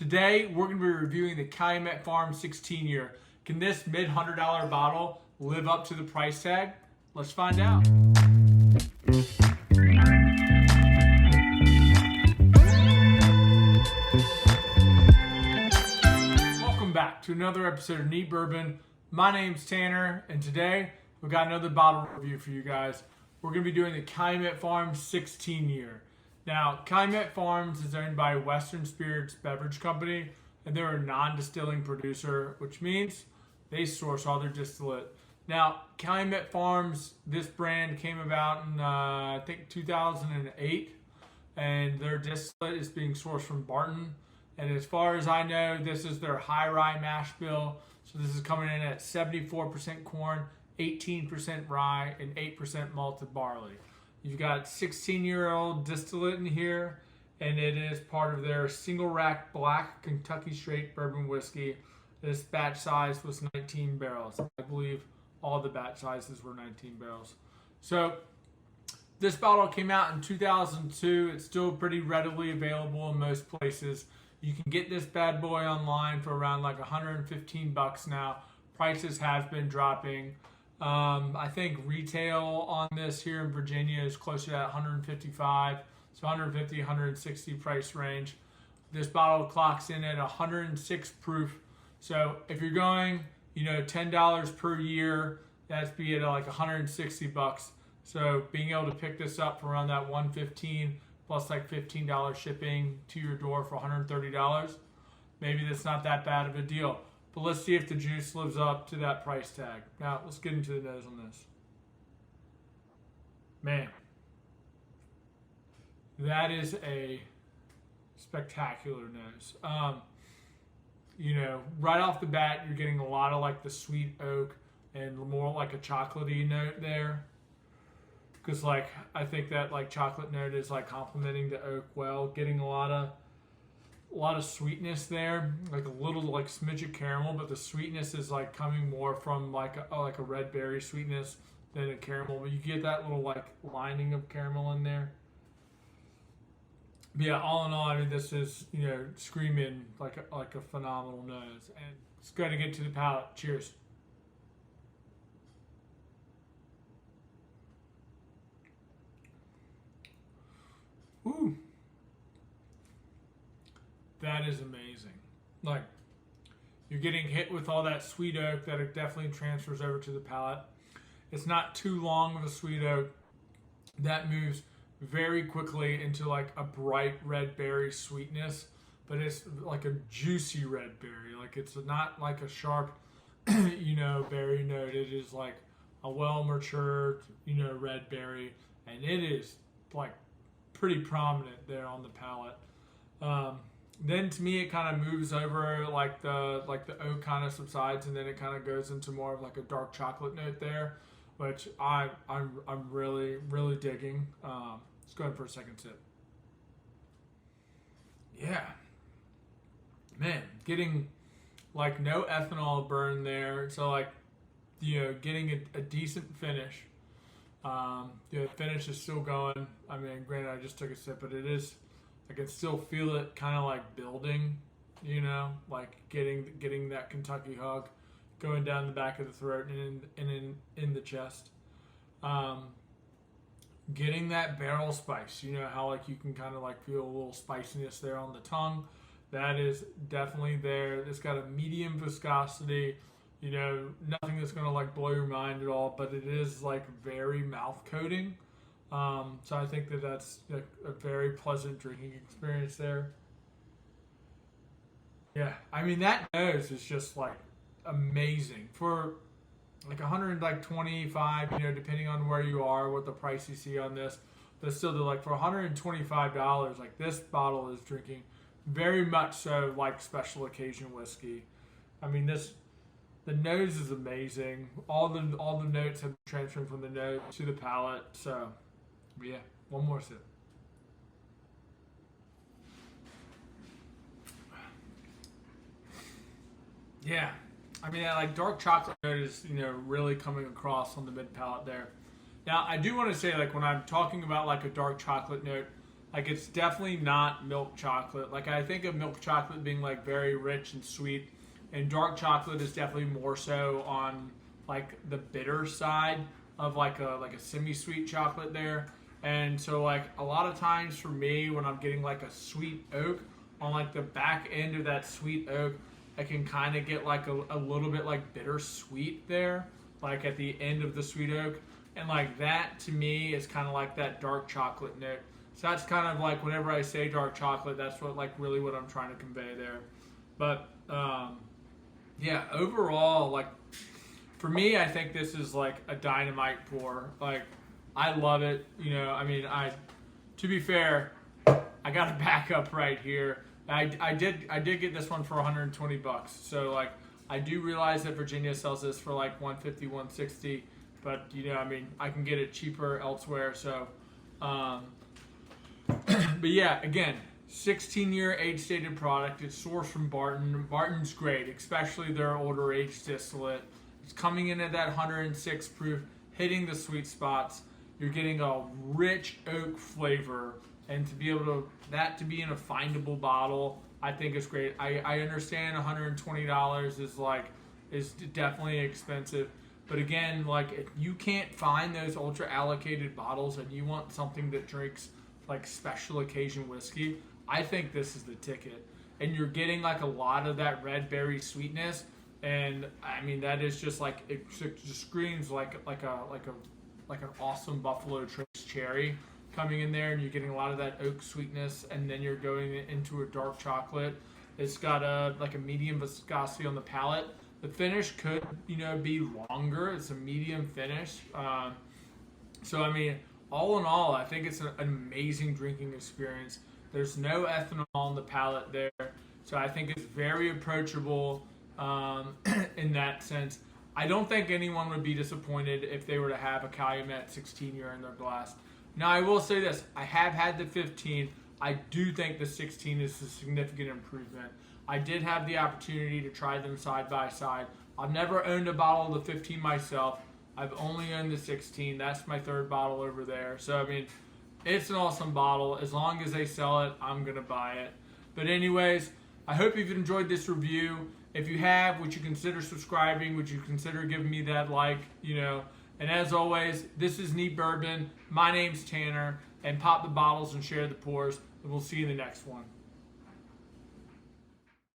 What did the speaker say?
Today, we're going to be reviewing the Calumet Farm 16-year. Can this mid-$100 bottle live up to the price tag? Let's find out. Welcome back to another episode of Neat Bourbon. My name's Tanner, and today we've got another bottle review for you guys. We're going to be doing the Calumet Farm 16-year. Now, Calumet Farms is owned by Western Spirits Beverage Company, and they're a non-distilling producer, which means they source all their distillate. Now, Calumet Farms, this brand came about in, I think, 2008, and their distillate is being sourced from Barton. And as far as I know, this is their high rye mash bill. So this is coming in at 74% corn, 18% rye, and 8% malted barley. You've got 16-year-old distillate in here, and it is part of their single rack black Kentucky straight bourbon whiskey. This batch size was 19 barrels. I believe all the batch sizes were 19 barrels. So this bottle came out in 2002. It's still pretty readily available in most places. You can get this bad boy online for around like $115 now. Prices have been dropping. I think retail on this here in Virginia is closer to $155, so 150, 160 price range. This bottle clocks in at 106 proof. So if you're going, $10 per year, that's be at like $160. So being able to pick this up for around that $115 plus like $15 shipping to your door for $130, maybe that's not that bad of a deal. But let's see if the juice lives up to that price tag. Now, let's get into the nose on this. Man, that is a spectacular nose. Right off the bat, you're getting a lot of like the sweet oak and more like a chocolatey note there. Because I think that like chocolate note is like complementing the oak well, getting a lot of sweetness there, like a little like smidge of caramel, but the sweetness is like coming more from like a red berry sweetness than a caramel. But you get that little like lining of caramel in there. But yeah, all in all, I mean, this is screaming like a phenomenal nose. And let's go ahead and get to the palate. Cheers. Ooh. That is amazing. Like, you're getting hit with all that sweet oak that it definitely transfers over to the palate. It's not too long of a sweet oak. That moves very quickly into like a bright red berry sweetness, but it's like a juicy red berry. Like, it's not like a sharp, berry note. It is like a well-matured, red berry, and it is like pretty prominent there on the palate. Then to me, it kind of moves over like the oak kind of subsides, and then it kind of goes into more of like a dark chocolate note there, which I'm really digging. Let's go ahead for a second sip. Yeah, man, getting like no ethanol burn there, so like getting a decent finish. The finish is still going. I mean, granted, I just took a sip, but it is. I can still feel it kind of like building, like getting that Kentucky hug going down the back of the throat and in the chest. Getting that barrel spice, how like you can kind of like feel a little spiciness there on the tongue. That is definitely there. It's got a medium viscosity, nothing that's going to like blow your mind at all, but it is like very mouth coating. So I think that's a very pleasant drinking experience there. Yeah, I mean, that nose is just like amazing for like 125, depending on where you are, what the price you see on this. But still, like for $125, like this bottle is drinking very much so like special occasion whiskey. I mean, the nose is amazing. All the notes have been transferred from the nose to the palate. So. But yeah, one more sip. Yeah, I mean, that like dark chocolate note is really coming across on the mid palate there. Now, I do want to say, like, when I'm talking about like a dark chocolate note, Like, it's definitely not milk chocolate. Like, I think of milk chocolate being like very rich and sweet, and dark chocolate is definitely more so on like the bitter side of like a semi-sweet chocolate there. And so like a lot of times for me, when I'm getting like a sweet oak, on like the back end of that sweet oak, I can kind of get like a little bit like bittersweet there, like at the end of the sweet oak. And like that to me is kind of like that dark chocolate note. So that's kind of like whenever I say dark chocolate, that's what like really what I'm trying to convey there. But yeah, overall, like for me, I think this is like a dynamite pour. Like, I love it. You know, I mean, to be fair, I got a backup right here. I did get this one for 120 bucks. So like, I do realize that Virginia sells this for like 150, 160, but you know, I mean, I can get it cheaper elsewhere. So, but yeah, again, 16-year age-stated product. It's sourced from Barton. Barton's great, especially their older age distillate. It's coming in at that 106 proof, hitting the sweet spots. You're getting a rich oak flavor, and to be able to be in a findable bottle, I think is great. I understand $120 is definitely expensive, but again, like if you can't find those ultra allocated bottles and you want something that drinks like special occasion whiskey, I think this is the ticket. And you're getting like a lot of that red berry sweetness, and I mean that is just like it just screams like an awesome Buffalo Trace cherry coming in there, and you're getting a lot of that oak sweetness, and then you're going into a dark chocolate. It's got a medium viscosity on the palate. The finish could be longer. It's a medium finish. So I mean, all in all, I think it's an amazing drinking experience. There's no ethanol on the palate there, so I think it's very approachable in that sense. I don't think anyone would be disappointed if they were to have a Calumet 16-year in their glass. Now, I will say this. I have had the 15. I do think the 16 is a significant improvement. I did have the opportunity to try them side by side. I've never owned a bottle of the 15 myself. I've only owned the 16. That's my third bottle over there. So, I mean, it's an awesome bottle. As long as they sell it, I'm going to buy it. But anyways, I hope you've enjoyed this review. If you have, would you consider subscribing? Would you consider giving me that like, And as always, this is Neat Bourbon. My name's Tanner. And pop the bottles and share the pours. And we'll see you in the next one.